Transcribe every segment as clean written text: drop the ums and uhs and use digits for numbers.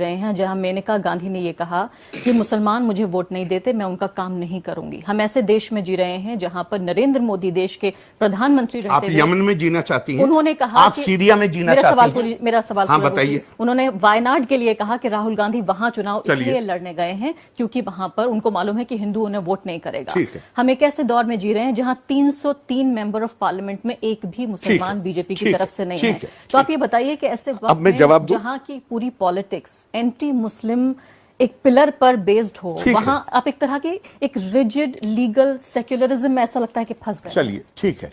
رہے ہیں جہاں مینکا گاندھی نے یہ کہا کہ مسلمان مجھے ووٹ نہیں دیتے، میں ان کا کام نہیں کروں گی۔ ہم ایسے دیش میں جی رہے ہیں جہاں پر نریندر مودی دیش کے پردھان منتری رہتے آپ یمن میں جینا چاہتی ہیں؟ انہوں نے کہا آپ سیریا میں جینا چاہتی ہیں؟ میرا سوال ہاں بتائیے۔ انہوں نے وائناڈ کے لیے کہا کہ راہل گاندھی وہاں چناؤ اس لیے لڑنے گئے ہیں کیونکہ وہاں پر ان کو معلوم ہے کہ ہندو انہیں ووٹ نہیں کرے گا۔ ہم ایک ایسے دور میں جی رہے ہیں جہاں 303 ممبر آف پارلیمنٹ میں ایک بھی مسلمان بی جے پی کی طرف سے نہیں ہے۔ تو آپ یہ بتائیے کہ ایسے وقت میں جہاں کی پوری پالیٹکس اینٹی مسلم ایک پلر پر بیسڈ ہو، وہاں آپ ایک طرح کی ایک ریجڈ لیگل سیکولرزم میں ایسا لگتا ہے کہ پھنس گئے۔ چلیے ٹھیک ہے،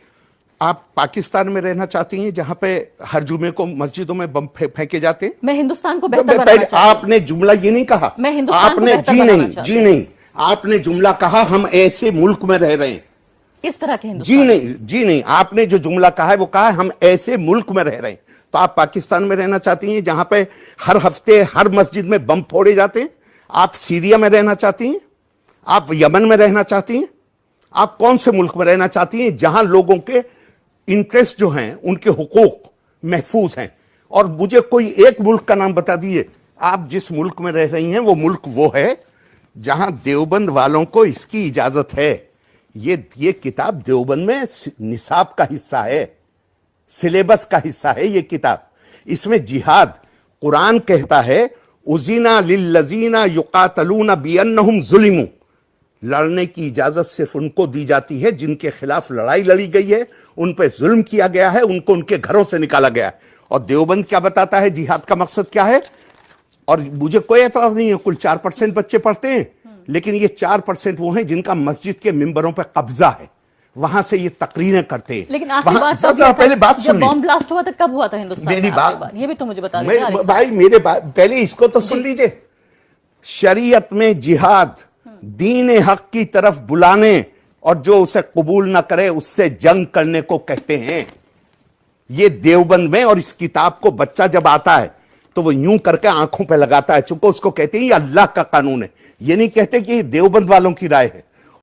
آپ پاکستان میں رہنا چاہتی ہیں جہاں پہ ہر جمعے کو مسجدوں میں بم پھینکے جاتے ہیں؟ میں ہندوستان کو بہتر بنانا چاہتی ہوں۔ آپ نے جملہ یہ نہیں کہا، میں ہندوستان کو بہتر بنانا چاہتی ہوں۔ جی نہیں، آپ نے جملہ کہا ہم ایسے ملک میں رہ رہے ہیں۔ اس طرح کے ہندوستان؟ جی نہیں، آپ نے جو جملہ کہا ہے وہ کہا ہے ہم ایسے ملک میں رہ رہے ہیں۔ تو آپ پاکستان میں رہنا چاہتی ہیں جہاں پہ ہر ہفتے ہر مسجد میں بم پھوڑے جاتے ہیں؟ آپ سیریا میں رہنا چاہتی ہیں؟ آپ یمن میں رہنا چاہتی ہیں؟ آپ کون سے ملک میں رہنا چاہتی ہیں جہاں لوگوں کے انٹرسٹ جو ہیں، ان کے حقوق محفوظ ہیں؟ اور مجھے کوئی ایک ملک کا نام بتا دیجیے۔ آپ جس ملک میں رہ رہی ہیں وہ ملک وہ ہے جہاں دیوبند والوں کو اس کی اجازت ہے۔ یہ کتاب دیوبند میں نصاب کا حصہ ہے، سلیبس کا حصہ ہے یہ کتاب۔ اس میں جہاد، قرآن کہتا ہے اذن للذین یقاتلون بانہم ظلموا، لڑنے کی اجازت صرف ان کو دی جاتی ہے جن کے خلاف لڑائی لڑی گئی ہے، ان پہ ظلم کیا گیا ہے، ان کو ان کے گھروں سے نکالا گیا ہے۔ اور دیوبند کیا بتاتا ہے جہاد کا مقصد کیا ہے؟ اور مجھے کوئی اعتراض نہیں ہے، کل 4% بچے پڑھتے ہیں، لیکن یہ 4% وہ ہیں جن کا مسجد کے ممبروں پہ قبضہ ہے، وہاں سے یہ تقریریں کرتے ہیں۔ لیکن آخری بات پہلے بات سن جب بم بلاسٹ ہوا تھا کب ہوا تھا ہندوستان میں؟ یہ بھی تو مجھے بتا دیں بھائی، میرے پہلے اس کو تو سن لیجئے۔ شریعت میں جہاد دین حق کی طرف بلانے اور جو اسے قبول نہ کرے اس سے جنگ کرنے کو کہتے ہیں۔ یہ دیوبند میں، اور اس کتاب کو بچہ جب آتا ہے تو وہ یوں کر کے آنکھوں پہ لگاتا ہے، چونکہ اس کو کہتے ہیں یہ اللہ کا قانون ہے، یہ نہیں کہتے کہ یہ دیوبند والوں کی رائے ہے۔